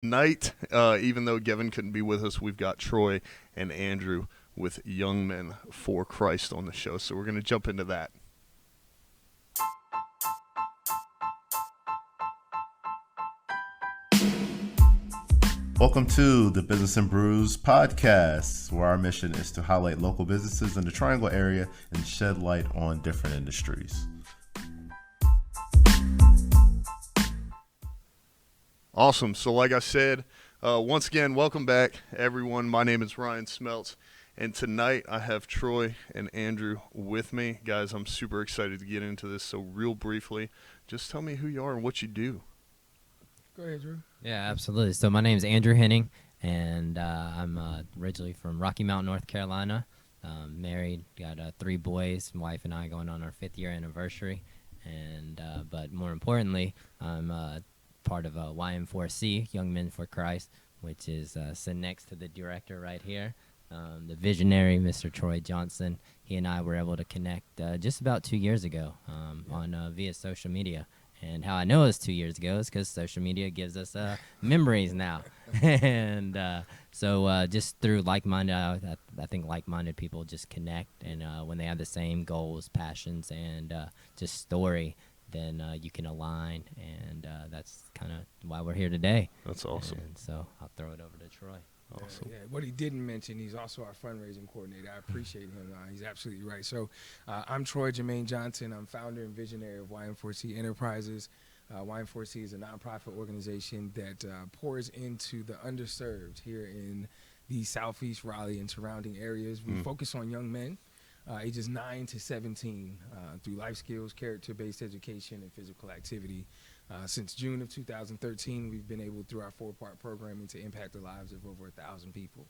Tonight, even though Gavin couldn't be with us, we've got Troy and Andrew with Young Men for Christ on the show. So we're going to jump into that. Welcome to the Business and Brews podcast, where our mission is to highlight local businesses in the Triangle area and shed light on different industries. Awesome. So like I said, once again, welcome back, everyone. My name is Ryan Smeltz, and tonight I have Troy and Andrew with me. Guys, I'm super excited to get into this. So real briefly, just tell me who you are and what you do. Go ahead, Drew. Yeah, absolutely. So my name is Andrew Henning, and I'm originally from Rocky Mount, North Carolina. Married, got 3 boys. My wife and I going on our 5th year anniversary, and but more importantly, I'm part of YM4C, Young Men for Christ, which is sitting next to the director right here, the visionary, Mr. Troy Johnson. He and I were able to connect just about 2 years ago on via social media. And how I know it was 2 years ago is because social media gives us memories now. And so just through like-minded, I think like-minded people just connect. And when they have the same goals, passions, and just story, then you can align. And that's kind of why we're here today. That's awesome. And so I'll throw it over to Troy. Awesome. Yeah, what he didn't mention, he's also our fundraising coordinator. I appreciate him. He's absolutely right. So I'm Troy Jermaine Johnson. I'm founder and visionary of YM4C Enterprises. YM4C is a nonprofit organization that pours into the underserved here in the Southeast Raleigh and surrounding areas. We focus on young men, ages 9 to 17, through life skills, character-based education, and physical activity. Since June of 2013, we've been able, through our 4-part programming, to impact the lives of over 1,000 people.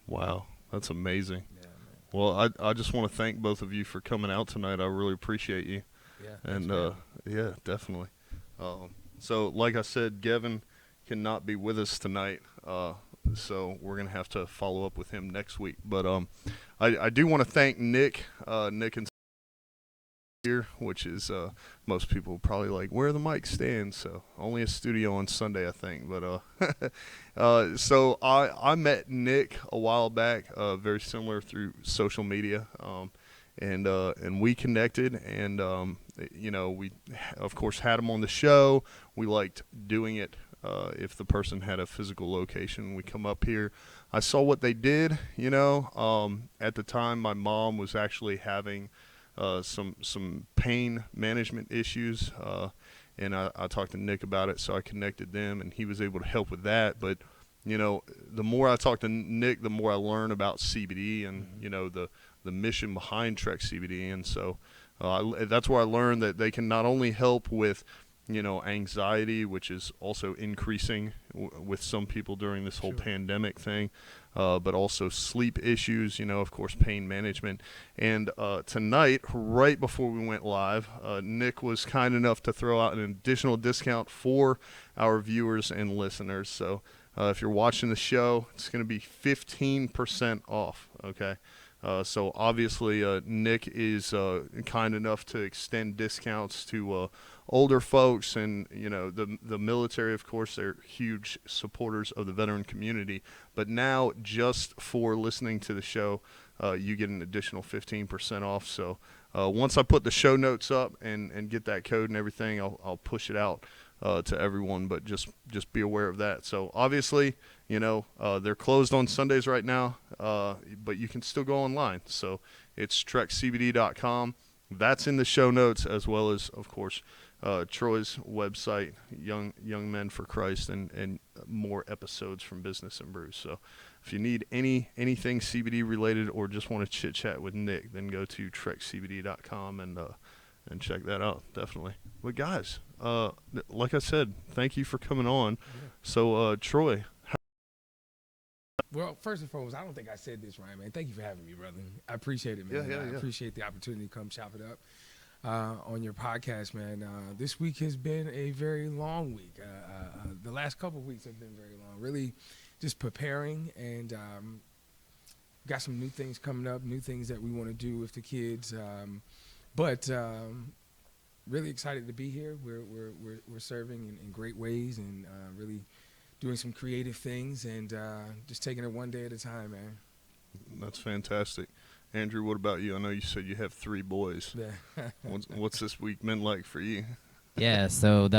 Wow, that's amazing. Yeah, man. Well, I just want to thank both of you for coming out tonight. I really appreciate you. Yeah. And thanks, yeah, definitely. So like I said, Gavin cannot be with us tonight. So we're gonna have to follow up with him next week. But I do want to thank Nick and here, which is most people probably like, where the mic stands. So only a studio on Sunday, I think. But so I met Nick a while back, very similar through social media, and we connected, and we of course had him on the show. We liked doing it. If the person had a physical location, we come up here. I saw what they did. At the time, my mom was actually having some pain management issues, and I talked to Nick about it, so I connected them, and he was able to help with that. But the more I talk to Nick, the more I learn about CBD and the mission behind Trek CBD, and so that's where I learned that they can not only help with anxiety, which is also increasing with some people during this whole pandemic thing, but also sleep issues, of course, pain management. And tonight, right before we went live, Nick was kind enough to throw out an additional discount for our viewers and listeners. So if you're watching the show, it's going to be 15% off, okay? So obviously, Nick is kind enough to extend discounts to older folks, and the military. Of course, they're huge supporters of the veteran community. But now, just for listening to the show, you get an additional 15% off. So once I put the show notes up and get that code and everything, I'll push it out to everyone. But just be aware of that. So obviously, they're closed on Sundays right now, but you can still go online. So it's trekcbd.com. That's in the show notes, as well as, of course, Troy's website, Young Men for Christ, and more episodes from Business and Brews. So if you need anything CBD related, or just want to chit chat with Nick, then go to trekcbd.com and check that out, definitely. But guys, like I said, thank you for coming on. Yeah. So Troy. Well, first and foremost, I don't think I said this, Ryan, man. Thank you for having me, brother. I appreciate it, man. Yeah. I appreciate the opportunity to come chop it up on your podcast, man. This week has been a very long week. The last couple of weeks have been very long. Really just preparing, and got some new things coming up, new things that we want to do with the kids. But really excited to be here. We're serving in great ways, and really doing some creative things and just taking it one day at a time, man. That's fantastic. Andrew, what about you? I know you said you have 3 boys. Yeah. What's this week been like for you? Yeah, so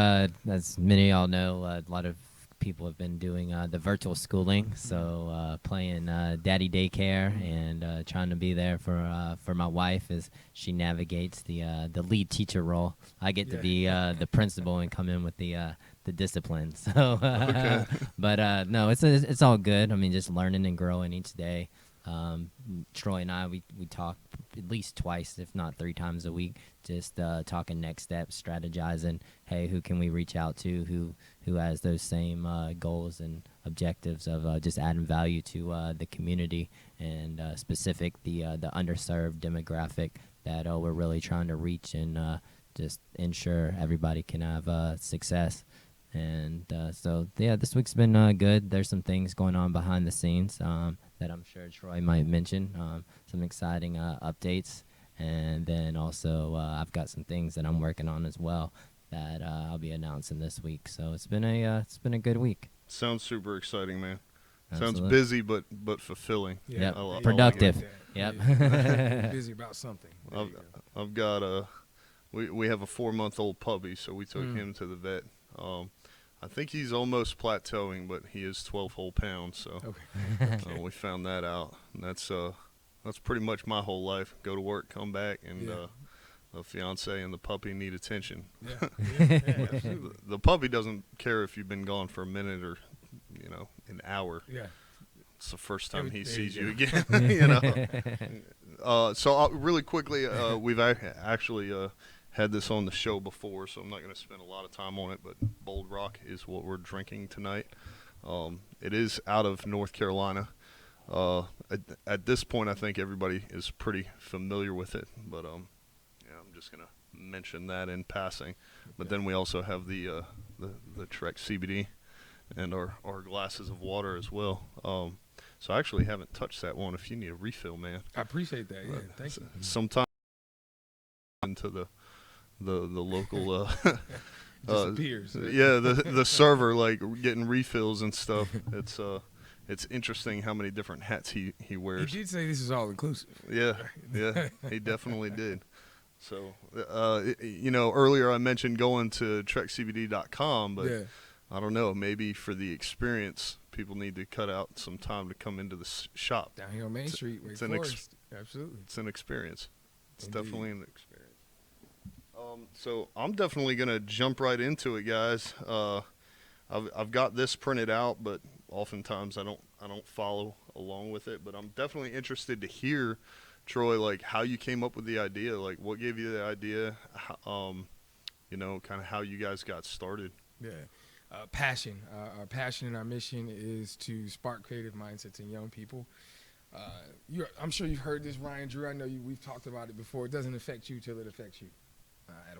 as many of y'all know, a lot of people have been doing the virtual schooling, so playing daddy daycare and trying to be there for my wife as she navigates the lead teacher role. I get to be the principal and come in with the discipline. So, Okay. but no, it's all good. I mean, just learning and growing each day. Troy and I, we talk at least twice, if not 3 times a week, just talking next steps, strategizing. Hey, who can we reach out to? Who has those same goals and objectives of just adding value to the community and the underserved demographic that we're really trying to reach and just ensure everybody can have success. And so, yeah, this week's been good. There's some things going on behind the scenes that I'm sure Troy might mention, some exciting updates. And then also I've got some things that I'm working on as well that I'll be announcing this week. So it's been a good week. Sounds super exciting, man. Absolutely. Sounds busy but fulfilling. Yeah. Yep. I like Productive. it. Yep. Yeah. Busy about something. There you go. I've got we have a 4-month-old puppy, so we took him to the vet. I think he's almost plateauing, but he is 12 whole pounds. So Okay. we found that out. And that's pretty much my whole life. Go to work, come back, and the fiance and the puppy need attention. Yeah. Absolutely. The puppy doesn't care if you've been gone for a minute or an hour. Yeah. It's the first time he There sees you you go. again. So really quickly, we've actually had this on the show before, so I'm not going to spend a lot of time on it, but Bold Rock is what we're drinking tonight. It is out of North Carolina. At this point, I think everybody is pretty familiar with it, but I'm just going to mention that in passing. But then we also have the Trek CBD and our glasses of water as well. So I actually haven't touched that one. If you need a refill, man. I appreciate that. Yeah. Thank you. Sometime into the local Disappears. the server, like getting refills and stuff. It's interesting how many different hats he He wears. did say this is all inclusive. Yeah, he definitely did. So earlier I mentioned going to trekcbd.com, but Yeah. I don't know, maybe for the experience people need to cut out some time to come into the shop. Down here on Main Street, Wake it's an Forest. Absolutely. It's an experience. It's Indeed. definitely an experience. So I'm definitely gonna jump right into it, guys. I've got this printed out, but oftentimes I don't follow along with it. But I'm definitely interested to hear, Troy, like how you came up with the idea, like what gave you the idea, kind of how you guys got started. Yeah. Passion. Our passion and our mission is to spark creative mindsets in young people. I'm sure you've heard this, Ryan Drew. I know we've talked about it before. It doesn't affect you till it affects you. I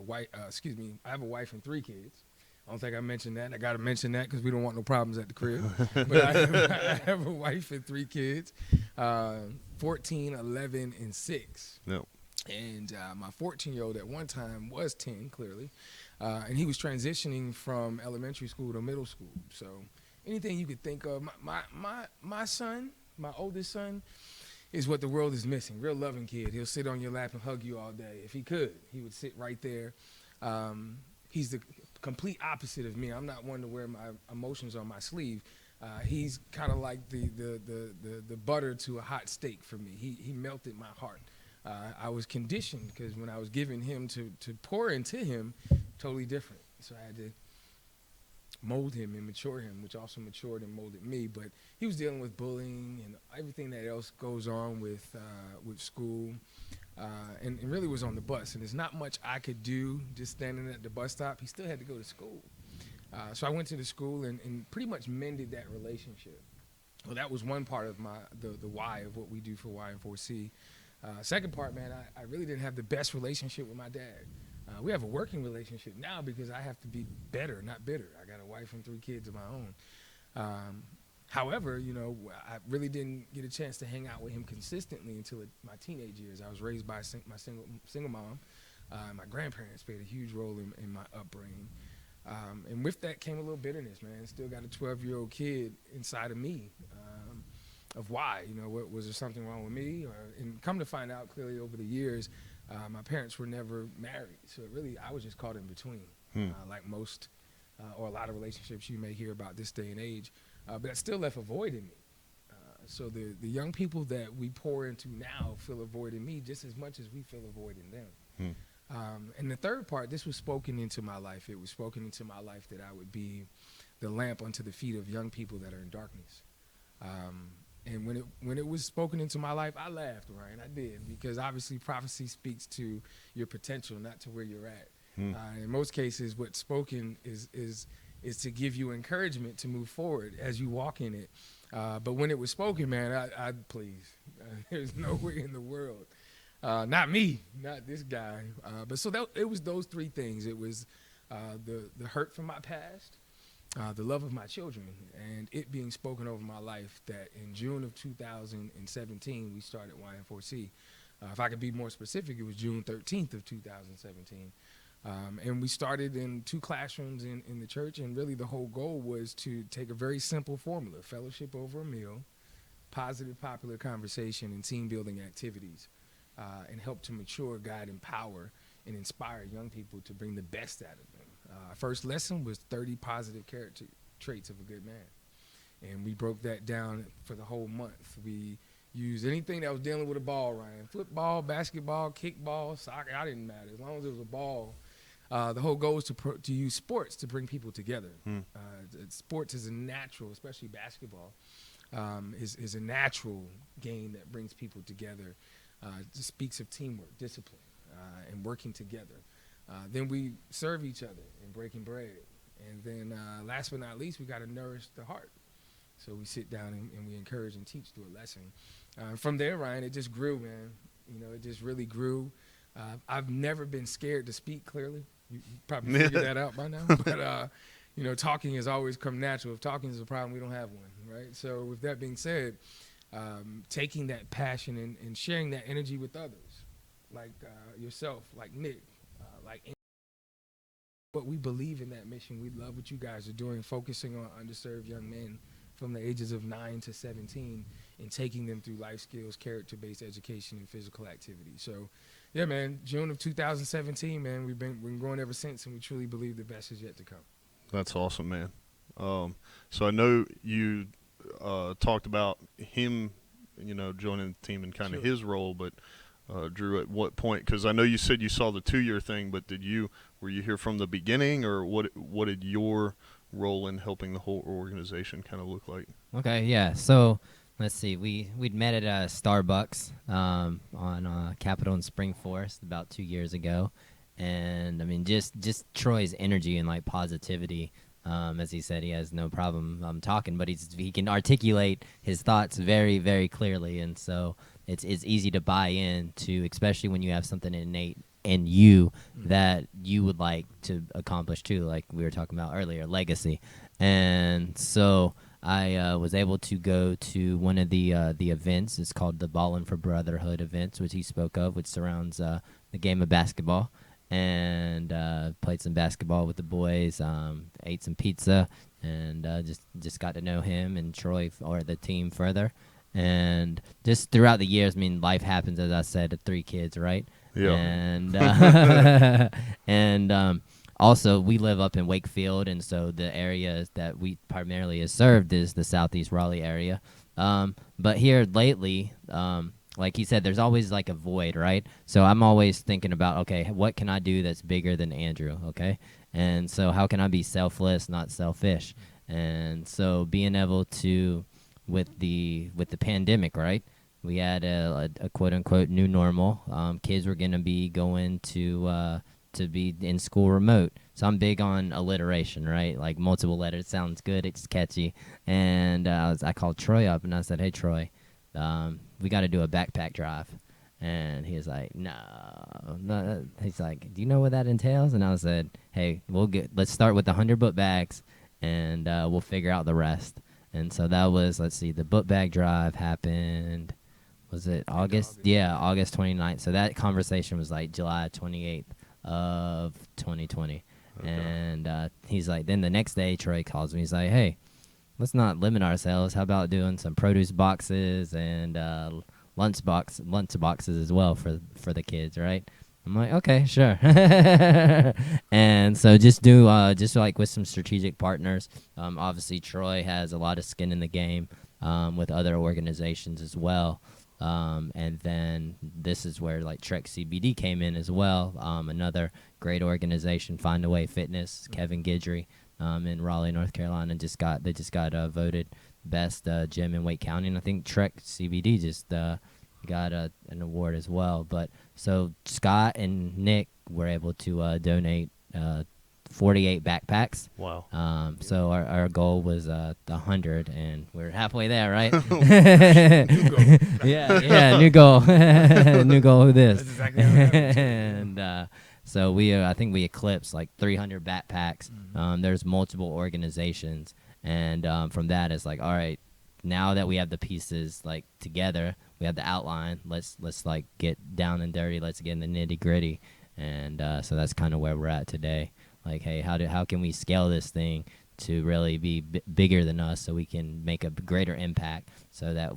have a wife and 3 kids. I don't think I mentioned that. I got to mention that because we don't want no problems at the crib. But I have a wife and 3 kids, 14, 11, and 6. No. And my 14-year-old at one time was 10, clearly. And he was transitioning from elementary school to middle school. So anything you could think of. My son, my oldest son, is what the world is missing. Real loving kid. He'll sit on your lap and hug you all day. If he could, he would sit right there. He's the complete opposite of me. I'm not one to wear my emotions on my sleeve. He's kind of like the butter to a hot steak for me. He melted my heart. I was conditioned because when I was giving him to pour into him, totally different. So I had to mold him and mature him, which also matured and molded me. But he was dealing with bullying and everything that else goes on with school, and really was on the bus. And there's not much I could do just standing at the bus stop. He still had to go to school. So I went to the school and pretty much mended that relationship. Well, that was one part of the why of what we do for Y&4C. Second part, man, I really didn't have the best relationship with my dad. We have a working relationship now because I have to be better, not bitter. I got a wife and 3 kids of my own. However, I really didn't get a chance to hang out with him consistently until my teenage years. I was raised by my single mom. My grandparents played a huge role in my upbringing. And with that came a little bitterness, man. Still got a 12-year-old kid inside of me. Of why, what was there something wrong with me? And come to find out clearly over the years, my parents were never married. So really, I was just caught in between, like most or a lot of relationships you may hear about this day and age. But that still left a void in me. So the young people that we pour into now feel a void in me just as much as we feel a void in them. And the third part, this was spoken into my life. It was spoken into my life that I would be the lamp unto the feet of young people that are in darkness. And when it was spoken into my life, I laughed, Ryan. I did, because obviously prophecy speaks to your potential, not to where you're at. In most cases, what's spoken is to give you encouragement to move forward as you walk in it. But when it was spoken, man, please, there's no way in the world. Not me, not this guy. But so it was those three things. It was the hurt from my past, the love of my children, and it being spoken over my life that in June of 2017, we started YM4C. If I could be more specific, it was June 13th of 2017. And we started in 2 classrooms in the church, and really the whole goal was to take a very simple formula: fellowship over a meal, positive, popular conversation, and team-building activities, and help to mature, guide, empower, and inspire young people to bring the best out of them. Our first lesson was 30 positive character traits of a good man. And we broke that down for the whole month. We used anything that was dealing with a ball, Ryan. Football, basketball, kickball, soccer, I didn't matter. As long as it was a ball. The whole goal is to use sports to bring people together. Sports is a natural, especially basketball, is a natural game that brings people together. It speaks of teamwork, discipline, and working together. Then we serve each other in breaking bread. And then last but not least, we got to nourish the heart. So we sit down and we encourage and teach through a lesson. From there, Ryan, it just grew, man. It just really grew. I've never been scared to speak clearly. You probably figured that out by now. But, talking has always come natural. If talking is a problem, we don't have one, right? So with that being said, taking that passion and sharing that energy with others, like yourself, like Nick, like what we believe in that mission. We love what you guys are doing, focusing on underserved young men from the ages of 9 to 17 and taking them through life skills, character-based education, and physical activity. So, yeah, man, June of 2017, man, we've been growing ever since, and we truly believe the best is yet to come. That's awesome, man. So I know you talked about him, joining the team and kind of his role, but Drew, at what point? Because I know you said you saw the 2-year thing, but were you here from the beginning, or what did your role in helping the whole organization kind of look like? Okay, yeah. So let's see. We'd met at Starbucks on Capitol and Spring Forest about 2 years ago, and I mean just Troy's energy and like positivity. As he said, he has no problem talking, but he can articulate his thoughts very, very clearly, and so it's easy to buy in to, especially when you have something innate in you that you would like to accomplish too, like we were talking about earlier, legacy. And so I was able to go to one of the events. It's called the Ballin' for Brotherhood events, which he spoke of, which surrounds the game of basketball. And played some basketball with the boys, ate some pizza, and just got to know him and Troy, or the team, further. And just throughout the years, I mean, life happens, as I said, 3 kids, right? Yeah. And also, we live up in Wakefield, and so the area that we primarily is served is the Southeast Raleigh area. But here lately, like he said, there's always like a void, right? So I'm always thinking about, okay, what can I do that's bigger than Andrew, okay? And so how can I be selfless, not selfish? And so being able to, with the pandemic, right? We had a quote unquote new normal. Kids were gonna be going to be in school remote. So I'm big on alliteration, right? Like multiple letters sounds good, it's catchy. And I called Troy up and I said, hey Troy, we got to do a backpack drive. And he was like, no. He's like, do you know what that entails? And I said, hey, let's start with 100 book bags, and we'll figure out the rest. And so that was, let's see, the book bag drive happened, was it August? Yeah, August 29th. So that conversation was like July 28th of 2020. And he's like, then the next day, Troy calls me. He's like, hey, let's not limit ourselves. How about doing some produce boxes and lunch boxes as well for the kids, right? I'm like, okay, sure. And so just like with some strategic partners. Obviously, Troy has a lot of skin in the game with other organizations as well. And then this is where like Trek CBD came in as well. Another great organization, Find a Way Fitness, Kevin Guidry in Raleigh, North Carolina, just got voted best gym in Wake County. And I think Trek CBD just got an award as well. But so Scott and Nick were able to donate 48 backpacks. Wow. So our goal was 100, and we're halfway there, right? New goal. Yeah, new goal. New goal with this. That's exactly how it happens. And so I think we eclipsed like 300 backpacks. There's multiple organizations, and from that it's like, all right, now that we have the pieces like together, we have the outline. Let's like get down and dirty. Let's get in the nitty gritty, and so that's kind of where we're at today. Like, hey, how can we scale this thing to really be bigger than us, so we can make a greater impact, so that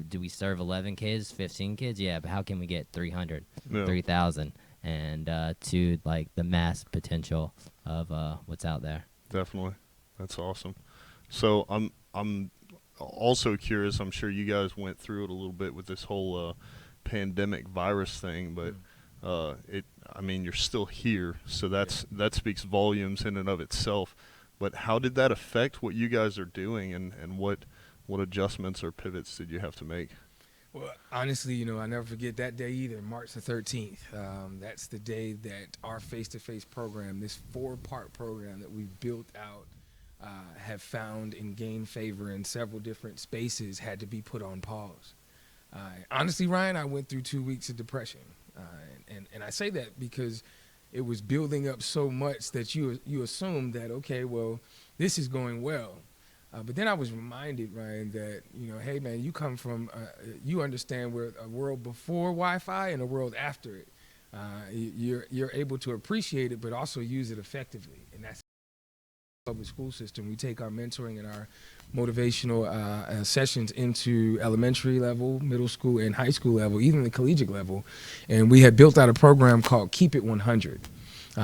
do we serve 11 kids, 15 kids? Yeah, but how can we get 300, 3,000, and to like the mass potential of what's out there? Definitely. That's awesome. So I'm also curious. I'm sure you guys went through it a little bit with this whole pandemic virus thing, but I mean, you're still here, so that speaks volumes in and of itself. But how did that affect what you guys are doing, and what adjustments or pivots did you have to make? Well, honestly, I'll never forget that day either, March the 13th. That's the day that our face-to-face program, this 4-part program that we've built out, have found and gained favor in several different spaces, had to be put on pause. Honestly, Ryan, I went through 2 weeks of depression. And I say that because it was building up so much that you assume that, okay, well, this is going well. But then I was reminded, Ryan, that, hey, man, you come from, you understand where a world before Wi-Fi and a world after it. You're able to appreciate it, but also use it effectively. And that's the public school system. We take our mentoring and our motivational sessions into elementary level, middle school, and high school level, even the collegiate level. And we had built out a program called Keep It 100.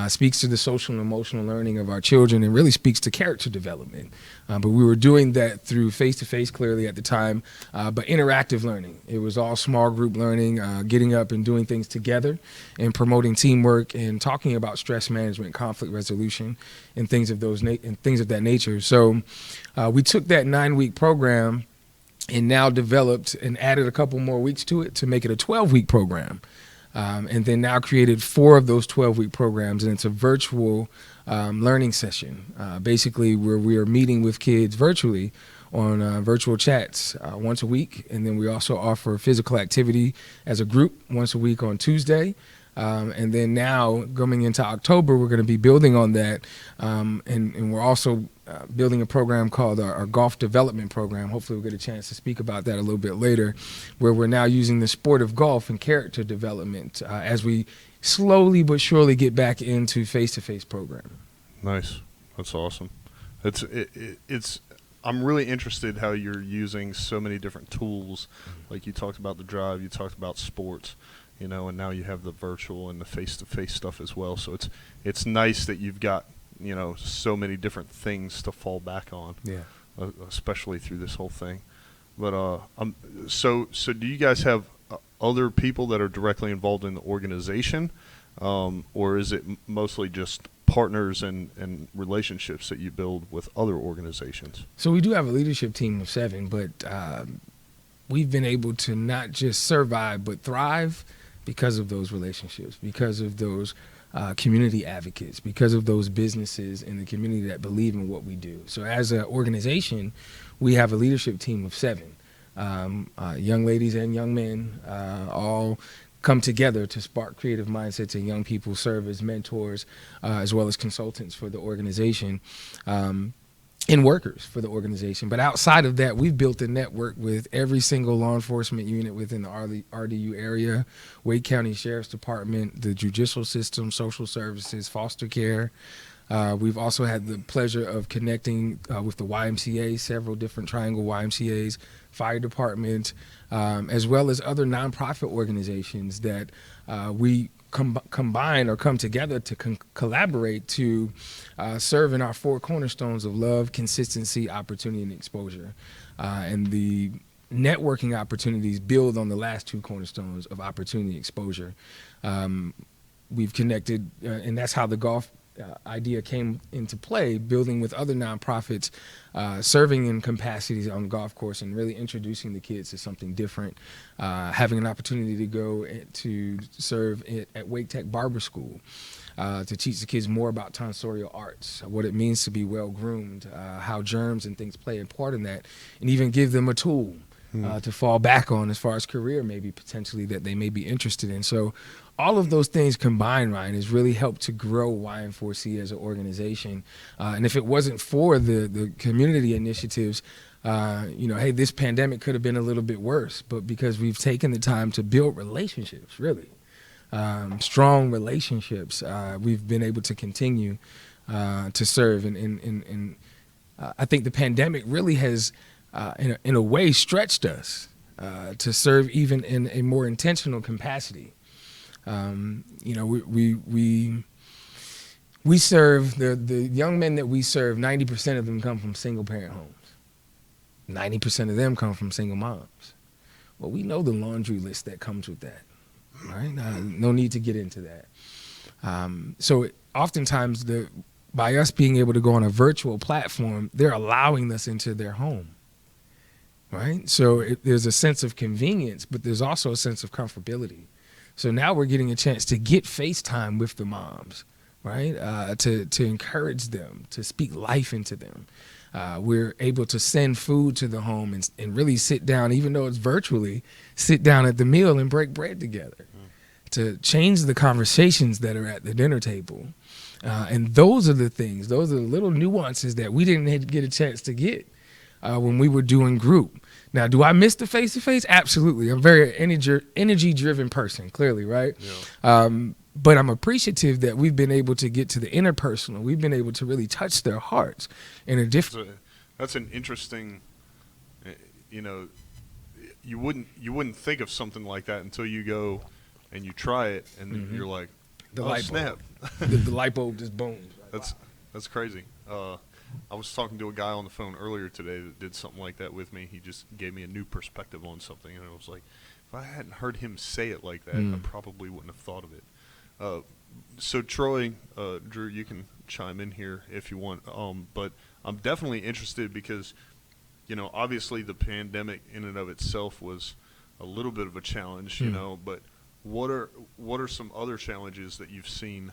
Speaks to the social and emotional learning of our children, and really speaks to character development. But we were doing that through face-to-face clearly at the time, but interactive learning. It was all small group learning, getting up and doing things together, and promoting teamwork, and talking about stress management, conflict resolution, and things of that nature. So we took that 9-week program and now developed and added a couple more weeks to it to make it a 12-week program. And then now created 4 of those 12-week programs, and it's a virtual learning session, basically where we are meeting with kids virtually on virtual chats once a week. And then we also offer physical activity as a group once a week on Tuesday. And then now coming into October, we're going to be building on that. And we're also building a program called our golf development program. Hopefully we'll get a chance to speak about that a little bit later, where we're now using the sport of golf and character development as we slowly but surely get back into face-to-face programming. Nice. That's awesome. It's I'm really interested how you're using so many different tools. Like you talked about the drive, you talked about sports, and now you have the virtual and the face-to-face stuff as well. So it's nice that you've got so many different things to fall back on. Yeah. Especially through this whole thing. But so do you guys have other people that are directly involved in the organization, or is it mostly just partners and relationships that you build with other organizations? So we do have a leadership team of 7, but we've been able to not just survive but thrive because of those relationships, because of those community advocates, because of those businesses in the community that believe in what we do. So as an organization, we have a leadership team of 7, young ladies and young men, all come together to spark creative mindsets in young people, serve as mentors, as well as consultants for the organization. and workers for the organization. But outside of that, we've built a network with every single law enforcement unit within the RDU area, Wake County Sheriff's Department, the judicial system, social services, foster care. We've also had the pleasure of connecting with the YMCA, several different Triangle YMCAs, fire department, as well as other nonprofit organizations that we combine or come together to collaborate to serve in our 4 cornerstones of love, consistency, opportunity, and exposure. And the networking opportunities build on the last 2 cornerstones of opportunity and exposure. We've connected, and that's how the golf idea came into play, building with other nonprofits, serving in capacities on the golf course and really introducing the kids to something different, having an opportunity to go to serve at Wake Tech Barber School, to teach the kids more about tonsorial arts, what it means to be well-groomed, how germs and things play a part in that, and even give them a tool to fall back on as far as career maybe potentially that they may be interested in. So all of those things combined, Ryan, has really helped to grow YM4C as an organization. And if it wasn't for the community initiatives, hey, this pandemic could have been a little bit worse. But because we've taken the time to build relationships, really, strong relationships, we've been able to continue to serve. And I think the pandemic really has, in a way, stretched us to serve even in a more intentional capacity. We serve the young men that we serve. 90% of them come from single parent homes. 90% of them come from single moms. Well, we know the laundry list that comes with that, right? No need to get into that. So oftentimes, by us being able to go on a virtual platform, they're allowing us into their home, right? So there's a sense of convenience, but there's also a sense of comfortability. So now we're getting a chance to get FaceTime with the moms, right? To encourage them, to speak life into them. We're able to send food to the home and really sit down, even though it's virtually, sit down at the meal and break bread together, to change the conversations that are at the dinner table. And those are the things, those are the little nuances that we didn't get a chance to get when we were doing group. Now, do I miss the face-to-face? Absolutely. I'm a very energy-driven person, clearly, right? Yeah. But I'm appreciative that we've been able to get to the interpersonal. We've been able to really touch their hearts in a different. That's an interesting. You wouldn't think of something like that until you go and you try it, and you're like, snap! The light bulb just booms. That's crazy. I was talking to a guy on the phone earlier today that did something like that with me. He just gave me a new perspective on something, and I was like, if I hadn't heard him say it like that, I probably wouldn't have thought of it. So Troy, Drew, you can chime in here if you want, but I'm definitely interested because, obviously the pandemic in and of itself was a little bit of a challenge, but what are some other challenges that you've seen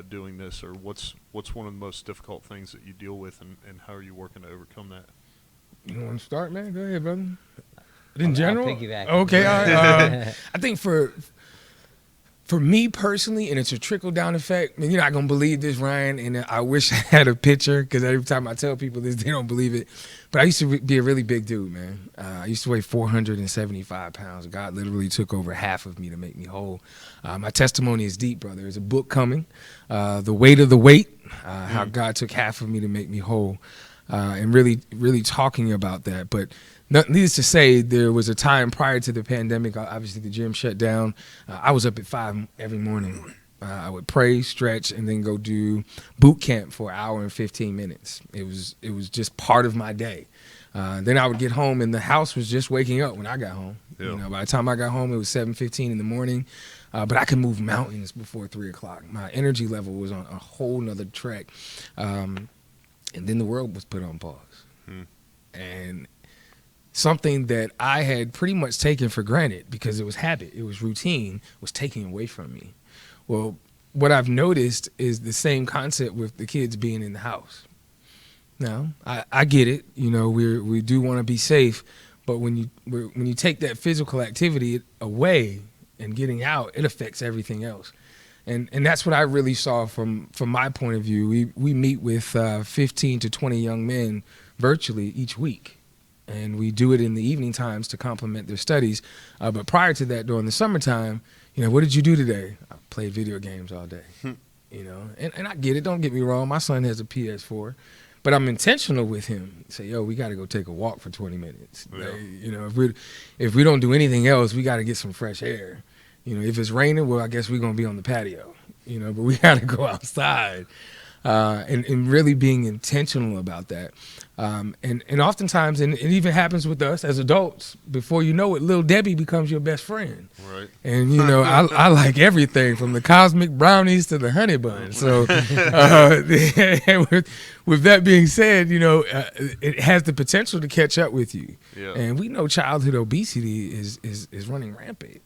doing this, or what's one of the most difficult things that you deal with, and how are you working to overcome that? You want to start, man? Go ahead, brother. In general? I'll piggyback. Okay. I think for me personally, and it's a trickle-down effect, you're not going to believe this, Ryan, and I wish I had a picture because every time I tell people this, they don't believe it. But I used to be a really big dude, man. I used to weigh 475 pounds. God literally took over half of me to make me whole. My testimony is deep, brother. There's a book coming, The Weight of the Weight, how God took half of me to make me whole, and really, really talking about that. But needless to say, there was a time prior to the pandemic, obviously the gym shut down. I was up at 5 every morning. I would pray, stretch, and then go do boot camp for an hour and 15 minutes. It was just part of my day. Then I would get home, and the house was just waking up when I got home. Yeah. By the time I got home, it was 7:15 in the morning. But I could move mountains before 3 o'clock. My energy level was on a whole nother track. And then the world was put on pause. And something that I had pretty much taken for granted because it was habit, it was routine, was taken away from me. Well, what I've noticed is the same concept with the kids being in the house. Now, I get it. We do want to be safe, but when you take that physical activity away and getting out, it affects everything else. And that's what I really saw from my point of view. We meet with 15 to 20 young men virtually each week. And we do it in the evening times to complement their studies. But prior to that, during the summertime, what did you do today? I played video games all day. And I get it. Don't get me wrong. My son has a PS4. But I'm intentional with him. Say, yo, we got to go take a walk for 20 minutes. Yeah. If we don't do anything else, we got to get some fresh air. If it's raining, well, I guess we're going to be on the patio. But we got to go outside. And really being intentional about that. And oftentimes, and it even happens with us as adults, before you know it, Lil Debbie becomes your best friend. Right. And, I like everything from the cosmic brownies to the honey bun. So with that being said, it has the potential to catch up with you. Yeah. And we know childhood obesity is running rampant.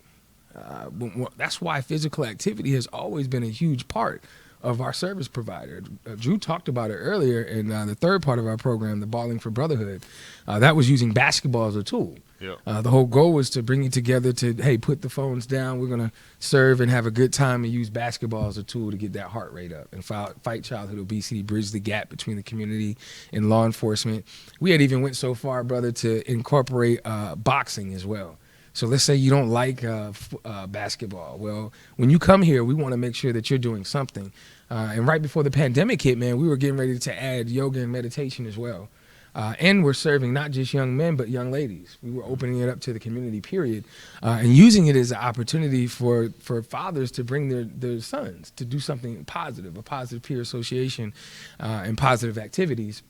That's why physical activity has always been a huge part of our service provider. Drew talked about it earlier in the third part of our program, the Balling for Brotherhood. That was using basketball as a tool. Yeah. The whole goal was to bring you together to, hey, put the phones down. We're going to serve and have a good time and use basketball as a tool to get that heart rate up and fight childhood obesity, bridge the gap between the community and law enforcement. We had even went so far, brother, to incorporate boxing as well. So let's say you don't like basketball. Well, when you come here, we want to make sure that you're doing something. And right before the pandemic hit, man, we were getting ready to add yoga and meditation as well. And we're serving not just young men, but young ladies. We were opening it up to the community, period, and using it as an opportunity for fathers to bring their sons to do something positive, a positive peer association and positive activities.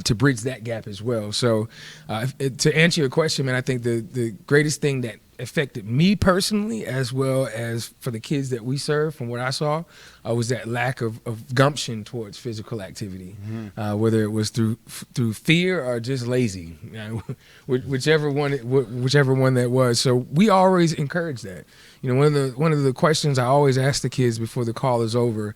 To bridge that gap as well. So to answer your question, man, I think the greatest thing that affected me personally, as well as for the kids that we serve, from what I saw, was that lack of gumption towards physical activity, whether it was through fear or just lazy, whichever one that was. So we always encourage that. One of the questions I always ask the kids before the call is over,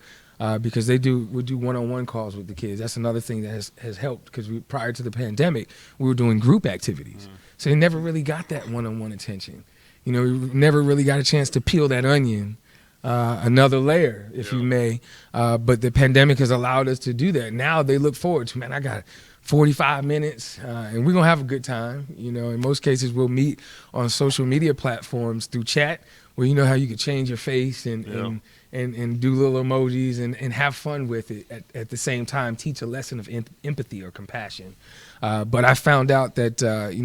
because we do one-on-one calls with the kids. That's another thing that has helped, because prior to the pandemic, we were doing group activities. So they never really got that one-on-one attention. We never really got a chance to peel that onion another layer, if you may. But the pandemic has allowed us to do that. Now they look forward to, man, I got 45 minutes, and we're going to have a good time. In most cases, we'll meet on social media platforms through chat, where you know how you could change your face and do little emojis and have fun with it at the same time, teach a lesson of empathy or compassion. But I found out that,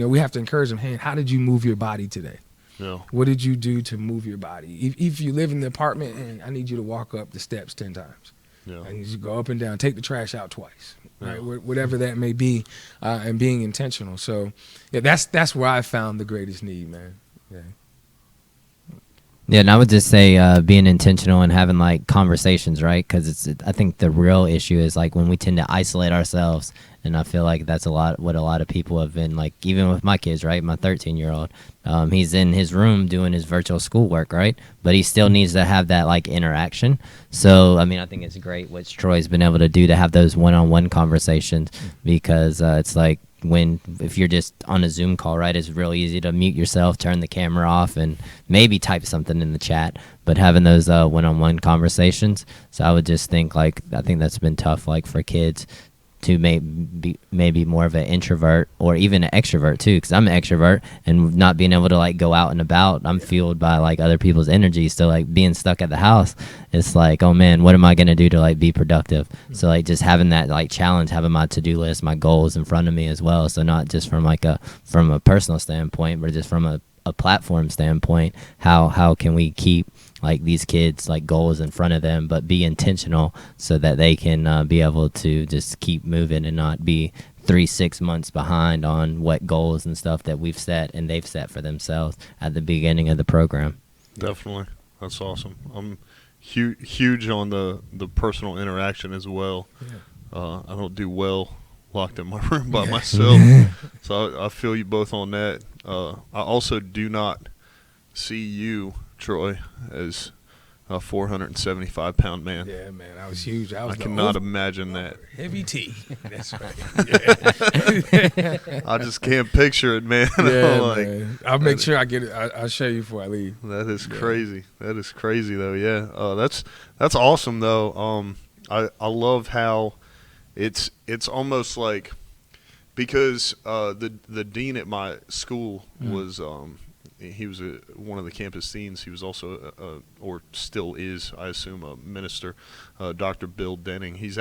we have to encourage them, hey, how did you move your body today? Yeah. What did you do to move your body? If you live in the apartment, hey, I need you to walk up the steps 10 times. Yeah. I need you to go up and down, take the trash out twice, Yeah. right? Whatever that may be, and being intentional. So, yeah, that's where I found the greatest need, man. Yeah. Yeah, and I would just say being intentional and having like conversations, right? Because I think the real issue is like when we tend to isolate ourselves, and I feel like that's what a lot of people have been like. Even with my kids, right? My 13-year-old, he's in his room doing his virtual schoolwork, right? But he still needs to have that like interaction. So I mean, I think it's great what Troy's been able to do to have those one-on-one conversations, because it's like, if you're just on a Zoom call, right, it's real easy to mute yourself, turn the camera off, and maybe type something in the chat. But having those one-on-one conversations, so I would just think I think that's been tough, like for kids to maybe more of an introvert or even an extrovert too, because I'm an extrovert, and not being able to like go out and about, I'm fueled by like other people's energy. So like being stuck at the house, it's like, oh man, what am I gonna do to like be productive? So like just having that like challenge, having my to-do list, my goals in front of me as well. So not just from a personal standpoint, but just from a platform standpoint, how can we keep like these kids like goals in front of them, but be intentional so that they can be able to just keep moving and not be 3-6 months behind on what goals and stuff that we've set and they've set for themselves at the beginning of the program. Definitely. That's awesome. I'm huge on the personal interaction as well. Yeah. I don't do well locked in my room by myself. So I feel you both on that. I also do not see you, Troy, as a 475-pound man. Yeah, man, I was huge. I I was the cannot over- imagine that. heavy T. That's right. I just can't picture it, man. Yeah, Like, man. I'll make sure I get it. I'll show you before I leave. that is crazy. That is crazy, though. Yeah, that's awesome, though. I love how it's almost like, because the dean at my school was he was one of the campus deans. He was also or still is, I assume, a minister, Dr. Bill Denning. He's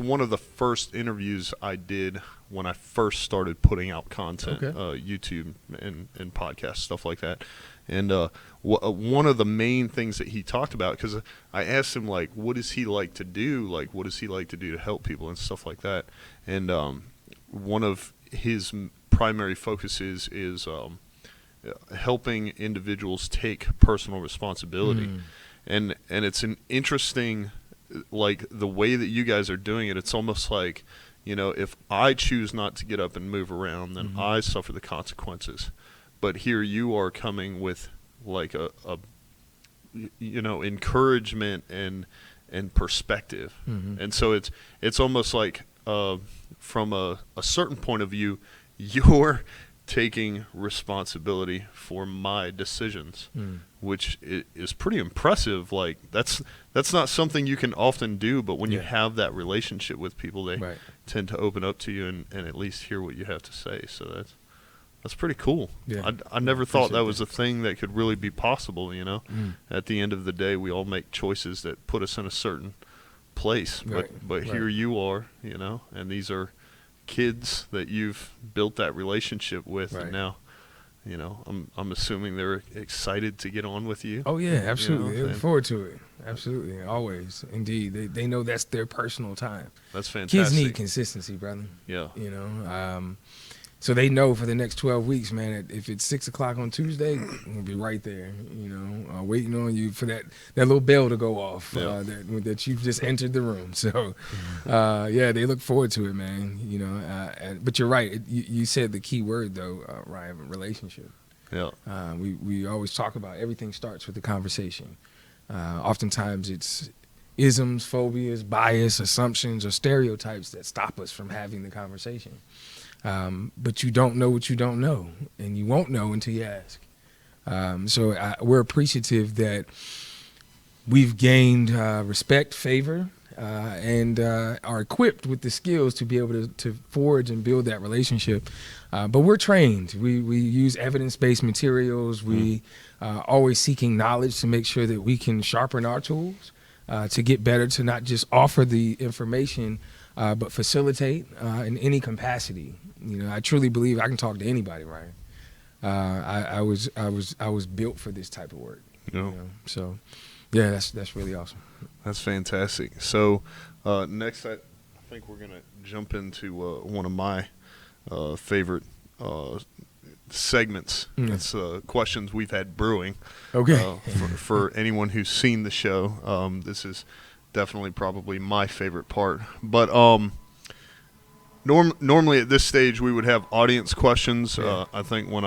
one of the first interviews I did when I first started putting out content, YouTube and podcasts, stuff like that. And one of the main things that he talked about, because I asked him, like, what does he like to do? Like, what does he like to do to help people and stuff like that? And one of his primary focuses is helping individuals take personal responsibility. And it's an interesting, like, the way that you guys are doing it. It's almost like, if I choose not to get up and move around, then I suffer the consequences. But here you are coming with, like, a encouragement and perspective. And so it's almost like, from a certain point of view, you're taking responsibility for my decisions, which is pretty impressive. Like, that's not something you can often do, but when you have that relationship with people, they tend to open up to you and at least hear what you have to say. So that's pretty cool. Yeah. I never thought that was a thing that could really be possible. At the end of the day, we all make choices that put us in a certain place, but here you are, and these are kids that you've built that relationship with, and now, I'm assuming they're excited to get on with you. Oh yeah, absolutely. They look forward to it. Absolutely, always. Indeed, they know that's their personal time. That's fantastic. Kids need consistency, brother. Yeah. So they know for the next 12 weeks, man, that if it's 6 o'clock on Tuesday, we'll be right there, waiting on you for that little bell to go off, that you've just entered the room. So, they look forward to it, man. But you're right. You said the key word, though, Ryan, relationship. Yeah. We always talk about everything starts with the conversation. Oftentimes it's isms, phobias, bias, assumptions, or stereotypes that stop us from having the conversation. But you don't know what you don't know, and you won't know until you ask. So we're appreciative that we've gained respect, favor, and are equipped with the skills to be able to forge and build that relationship. But we're trained. We use evidence-based materials. We always seeking knowledge to make sure that we can sharpen our tools to get better, to not just offer the information, but facilitate in any capacity. I truly believe I can talk to anybody, Ryan. I was built for this type of work. So, yeah, that's really awesome. That's fantastic. So, next, I think we're gonna jump into one of my favorite segments. It's questions we've had brewing. Okay. For anyone who's seen the show, this is definitely probably my favorite part. But normally at this stage we would have audience questions. I think when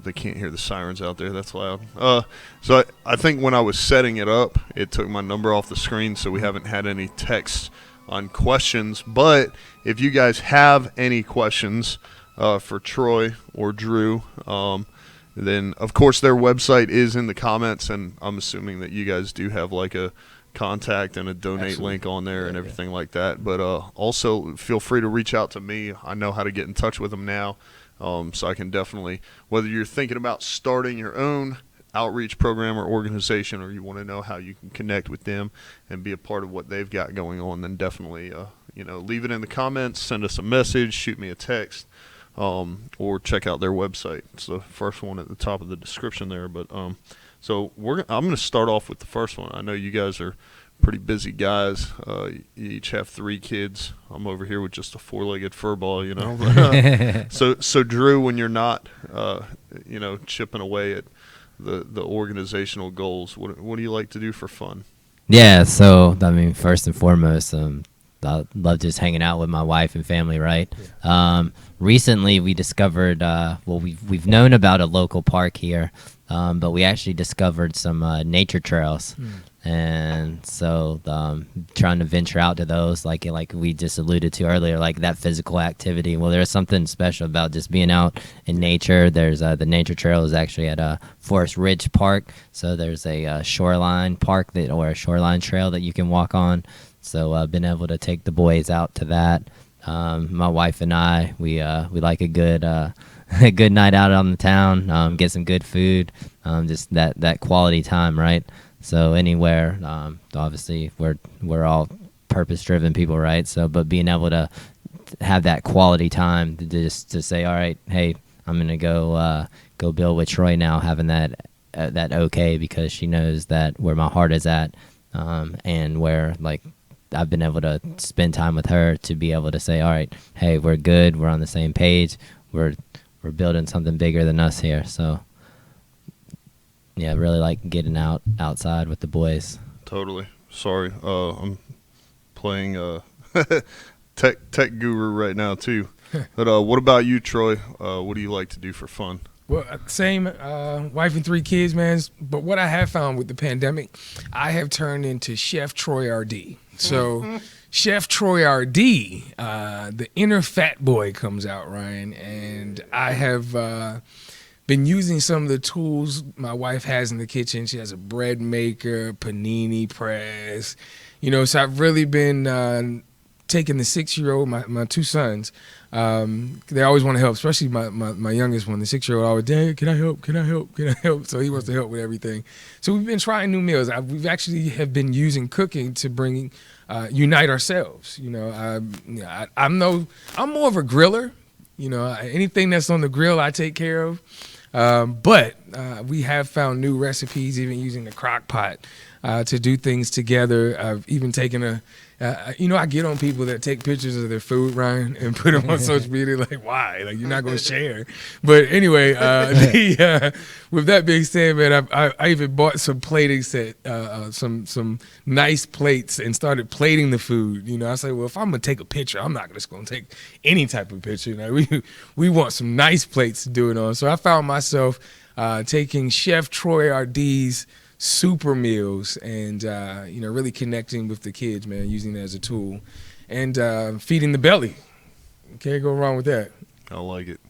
they can't hear the sirens out there. That's loud. So I think when I was setting it up, it took my number off the screen, so we haven't had any text on questions. But if you guys have any questions for Troy or Drew, then of course their website is in the comments, and I'm assuming that you guys do have like a contact and a donate link on there and everything like that. But also feel free to reach out to me. I know how to get in touch with them now. So I can definitely, whether you're thinking about starting your own outreach program or organization, or you want to know how you can connect with them and be a part of what they've got going on, then definitely, leave it in the comments, send us a message, shoot me a text, or check out their website. It's the first one at the top of the description there. But so I'm going to start off with the first one. I know you guys are pretty busy guys. You each have 3 kids. I'm over here with just a 4-legged furball, So Drew, when you're not, chipping away at the organizational goals, what do you like to do for fun? Yeah, so I mean, first and foremost, I love just hanging out with my wife and family, right? Recently, we discovered, we've known about a local park here, but we actually discovered some nature trails. And so trying to venture out to those, like we just alluded to earlier, like that physical activity. Well, there's something special about just being out in nature. There's the nature trail is actually at Forest Ridge Park. So there's a shoreline park or a shoreline trail that you can walk on. So I've been able to take the boys out to that. My wife and I, we like a good a good night out on the town, get some good food, just that quality time, right? So anywhere, obviously we're all purpose-driven people, right? So, but being able to have that quality time to say, all right, hey, I'm gonna go build with Troy now, having that okay, because she knows that where my heart is at, and where like I've been able to spend time with her to be able to say, all right, hey, we're good, we're on the same page, we're building something bigger than us here. So. Yeah, I really like getting outside with the boys. Totally. Sorry, I'm playing tech guru right now too. But what about you, Troy? What do you like to do for fun? Well, same, wife and 3 kids, man. But what I have found with the pandemic, I have turned into Chef Troy RD. So Chef Troy RD, the inner fat boy comes out, Ryan, and I have been using some of the tools my wife has in the kitchen. She has a bread maker, panini press, so I've really been taking the 6-year-old, my 2 sons. They always want to help, especially my youngest one, the 6-year-old, always, Dad, can I help? So he wants to help with everything. So we've been trying new meals. We've actually have been using cooking to unite ourselves. I'm more of a griller. Anything that's on the grill, I take care of. But we have found new recipes, even using the crock pot to do things together. I've even taken I get on people that take pictures of their food, Ryan, and put them on social media. Like, why? Like, you're not going to share. But anyway, with that being said, man, I even bought some plating set, some nice plates, and started plating the food. I say, well, if I'm going to take a picture, I'm not just going to take any type of picture. We want some nice plates to do it on. So I found myself taking Chef Troy RD's super meals and really connecting with the kids, man, using it as a tool, and feeding the belly. Can't go wrong with that. I like it.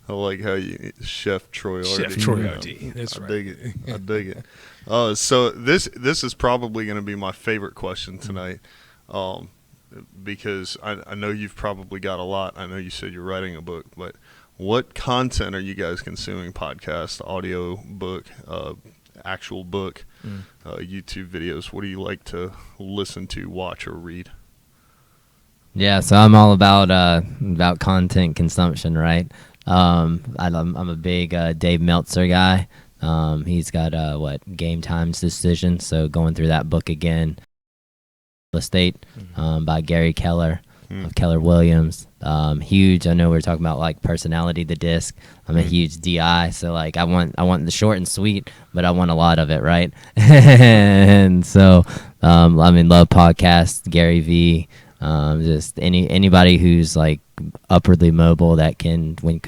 I like how you Chef Troy RD. Chef Troy RD. That's right. I dig it. So this is probably going to be my favorite question tonight, because I know you've probably got a lot. I know you said you're writing a book, but what content are you guys consuming? Podcast, audio, book, actual book, YouTube videos? What do you like to listen to, watch, or read? Yeah, so I'm all about content consumption, right? I'm a big Dave Meltzer guy. He's got Game Times Decision, so going through that book again. Real Estate by Gary Keller of Keller Williams. Huge. I know we were talking about like personality, the disc. I'm a huge DI, so like I want the short and sweet, but I want a lot of it, right? And so love podcasts, Gary V. Just anybody who's like upwardly mobile that can when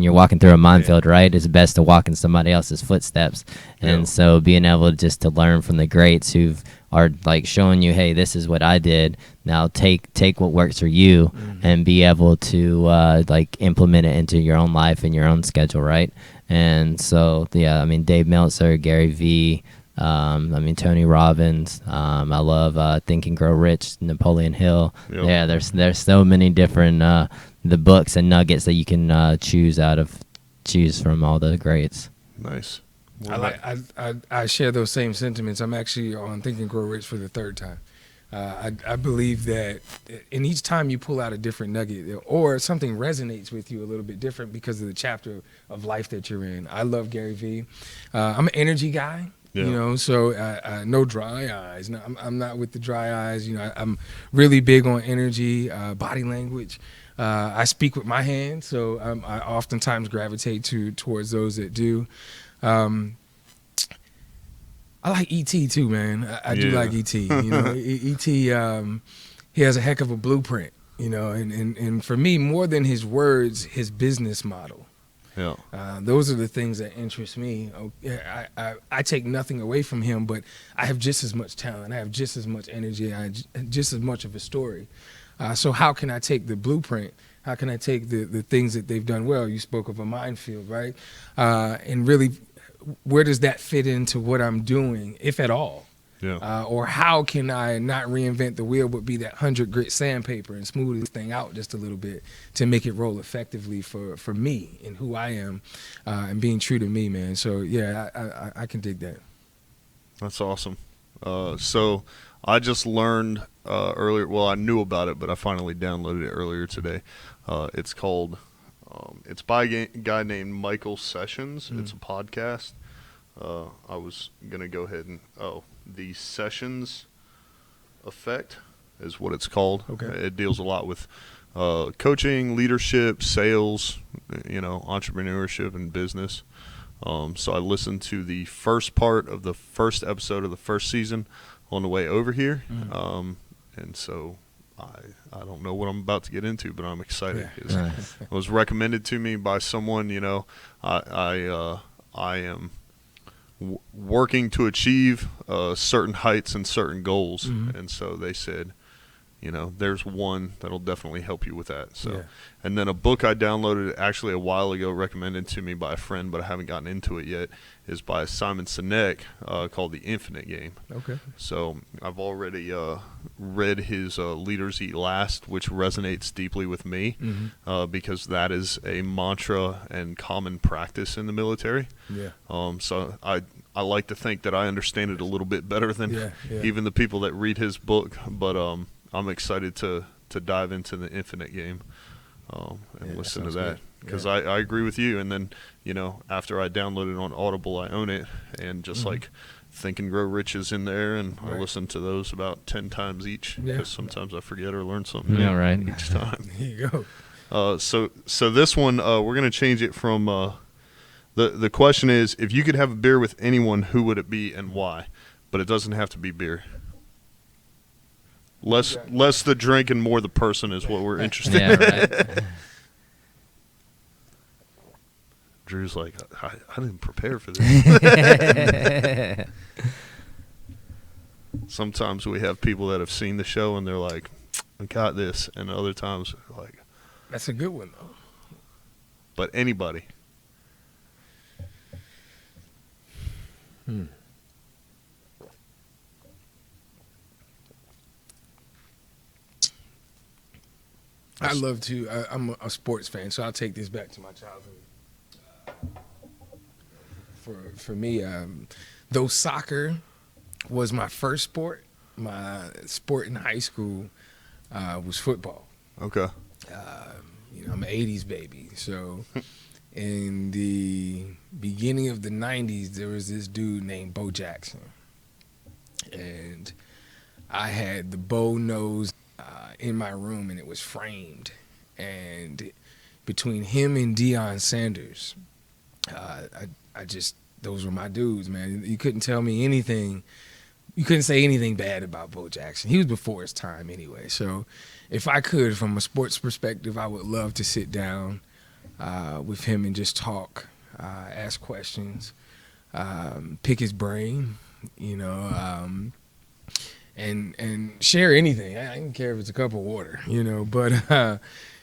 you're walking through a minefield, right? It's best to walk in somebody else's footsteps. And so being able just to learn from the greats who are like showing you, hey, this is what I did. Now take what works for you and be able to like implement it into your own life and your own schedule, right? And so Dave Meltzer, Gary V. Tony Robbins. I love Think and Grow Rich, Napoleon Hill. Yep. Yeah, there's so many different the books and nuggets that you can choose from all the greats. Nice. I share those same sentiments. I'm actually on Think and Grow Rich for the 3rd time. I believe that in each time you pull out a different nugget or something resonates with you a little bit different because of the chapter of life that you're in. I love Gary V. I'm an energy guy. Yeah. So no dry eyes. No, I'm not with the dry eyes. I'm really big on energy, body language. I speak with my hands, so I oftentimes gravitate towards those that do. I like E.T. too, man. I do like E.T. E.T. he has a heck of a blueprint, you know, and for me, more than his words, his business model. Yeah. Those are the things that interest me. I take nothing away from him, but I have just as much talent. I have just as much energy. Just as much of a story. So how can I take the blueprint? How can I take the things that they've done well? You spoke of a minefield, right? And really, where does that fit into what I'm doing, if at all? Yeah. Or how can I not reinvent the wheel, but be that 100 grit sandpaper and smooth this thing out just a little bit to make it roll effectively for me and who I am, and being true to me, man. So yeah, I can dig that. That's awesome. So I just learned earlier. Well, I knew about it, but I finally downloaded it earlier today. It's called. It's by a guy named Michael Sessions. It's a podcast. I was gonna go ahead and the Sessions Effect is what it's called. Okay. It deals a lot with coaching, leadership, sales, entrepreneurship, and business. So I listened to the first part of the first episode of the first season on the way over here, and so I don't know what I'm about to get into, but I'm excited. Yeah. It was recommended to me by someone. I am working to achieve certain heights and certain goals, and so they said, there's one that'll definitely help you with that. So, Yeah. And then a book I downloaded actually a while ago, recommended to me by a friend, but I haven't gotten into it yet, is by Simon Sinek, called The Infinite Game. Okay. So I've already read his Leaders Eat Last, which resonates deeply with me, because that is a mantra and common practice in the military. Yeah. So I like to think that I understand it a little bit better than Yeah. even the people that read his book, but I'm excited to dive into The Infinite Game and listen to sounds that, good. because Yeah. I agree with you. And then, after I download it on Audible, I own it, and just like Think and Grow Rich is in there, and I Right. listen to those about 10 times each, Yeah. because sometimes I forget or learn something Yeah, new right. each time. There you go. So this one, we're going to change it from the question is, if you could have a beer with anyone, who would it be and why? But it doesn't have to be beer. Less the drink and more the person is what we're interested in. Yeah, right. Drew's like, I didn't prepare for this. Sometimes we have people that have seen the show and they're like, I got this. And other times, like, That's a good one, though. but anybody. I love to. I'm a sports fan, so I'll take this back to my childhood. For me, though soccer was my first sport, my sport in high school was football. Okay. I'm an '80s baby, so in the beginning of the '90s, there was this dude named Bo Jackson, and I had the Bo nose in my room, and it was framed. And between him and Deion Sanders, I just, those were my dudes, man. You couldn't tell me anything. You couldn't say anything bad about Bo Jackson. He was before his time anyway. So if I could, from a sports perspective, I would love to sit down with him and just talk, ask questions, pick his brain, and share anything. I don't care if it's a cup of water, But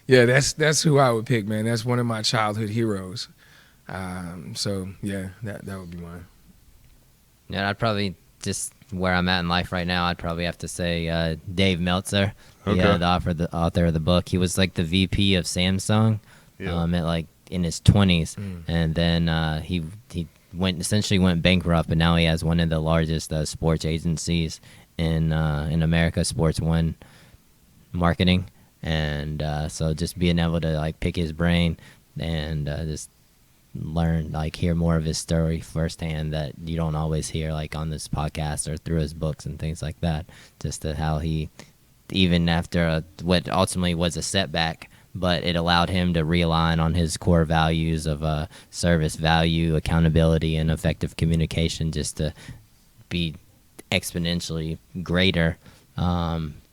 yeah, that's who I would pick, man. That's one of my childhood heroes. So yeah, that would be mine. Yeah, I'd probably, just where I'm at in life right now, I'd probably have to say Dave Meltzer, Okay. the author of the book. He was like the VP of Samsung, Yeah. at like in his 20s, and then he essentially went bankrupt, and now he has one of the largest sports agencies in America, Sports One Marketing, and so just being able to like pick his brain and just learn, like hear more of his story firsthand that you don't always hear like on this podcast or through his books and things like that. Just how he, even after what ultimately was a setback, but it allowed him to realign on his core values of service, value, accountability, and effective communication, just to be exponentially greater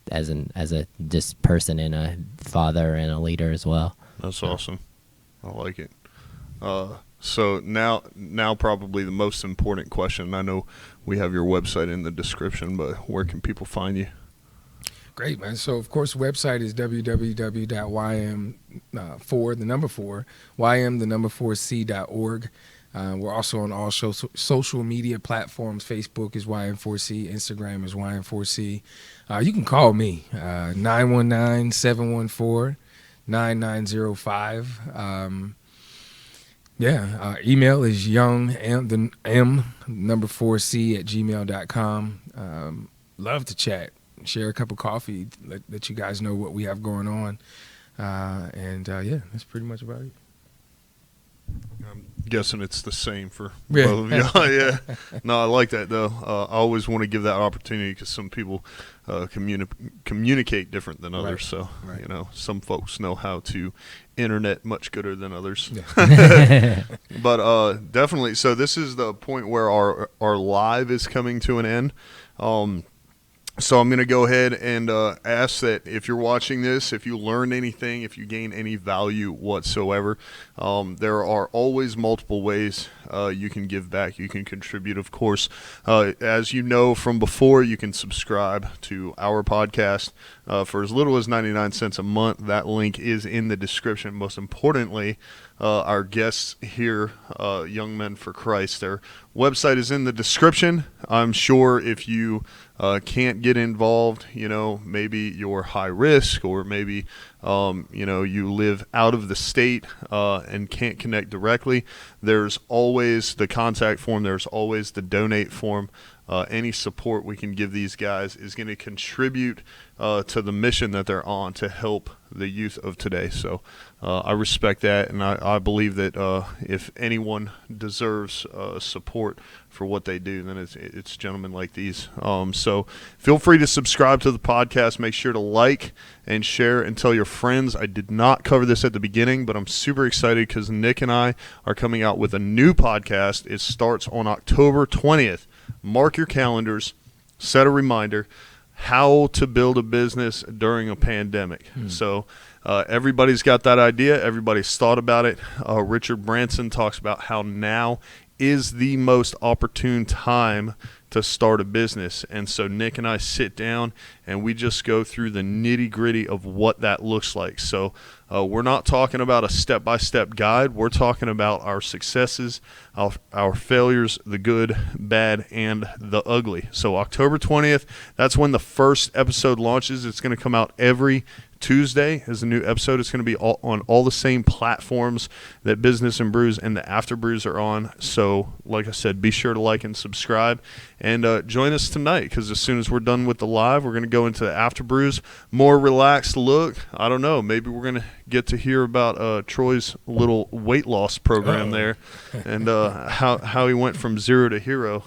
as a just person and a father and a leader as well. That's awesome. I like it. So now probably the most important question. I know we have your website in the description, but where can people find you? Great, man. So, of course, the website is www.ym4c.org. We're also on all social media platforms. Facebook is YM4C. Instagram is YM4C. You can call me, 919-714-9905. Email is young4c@gmail.com. Love to chat, share a cup of coffee, let you guys know what we have going on. That's pretty much about it. I'm guessing it's the same for Yeah. both of y'all. Yeah. No, I like that, though. I always want to give that opportunity because some people communicate different than others. Right. So, Right. some folks know how to internet much gooder than others. Yeah. But definitely, so this is the point where our live is coming to an end. So I'm going to go ahead and ask that if you're watching this, if you learn anything, if you gain any value whatsoever, there are always multiple ways you can give back. You can contribute, of course. As you know from before, you can subscribe to our podcast for as little as 99 cents a month. That link is in the description. Most importantly, our guests here, Young Men for Christ, their website is in the description. I'm sure if you can't get involved, maybe you're high risk, or maybe you live out of the state and can't connect directly, there's always the contact form, there's always the donate form. Any support we can give these guys is going to contribute to the mission that they're on to help the youth of today. So I respect that, and I believe that if anyone deserves support for what they do, then it's gentlemen like these. So feel free to subscribe to the podcast. Make sure to like and share and tell your friends. I did not cover this at the beginning, but I'm super excited because Nick and I are coming out with a new podcast. It starts on October 20th. Mark your calendars, set a reminder, how to build a business during a pandemic. So everybody's got that idea. Everybody's thought about it. Richard Branson talks about how now is the most opportune time to start a business. And so Nick and I sit down and we just go through the nitty-gritty of what that looks like. So we're not talking about a step-by-step guide. We're talking about our successes, our failures, the good, bad, and the ugly. So October 20th, that's when the first episode launches. It's going to come out every Tuesday as a new episode. It's going to be on all the same platforms that Business and Brews and the After Brews are on. So, like I said, be sure to like and subscribe, and join us tonight, because as soon as we're done with the live, we're going to go into the After Brews, more relaxed look. I don't know, maybe we're going to get to hear about Troy's little weight loss program there, and how he went from zero to hero.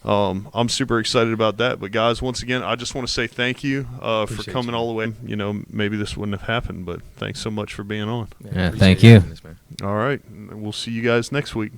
I'm super excited about that. But guys, once again, I just want to say thank you for coming all the way. Maybe this wouldn't have happened, but thanks so much for being on. Yeah, thank you. This, man. All right, we'll see you guys next week.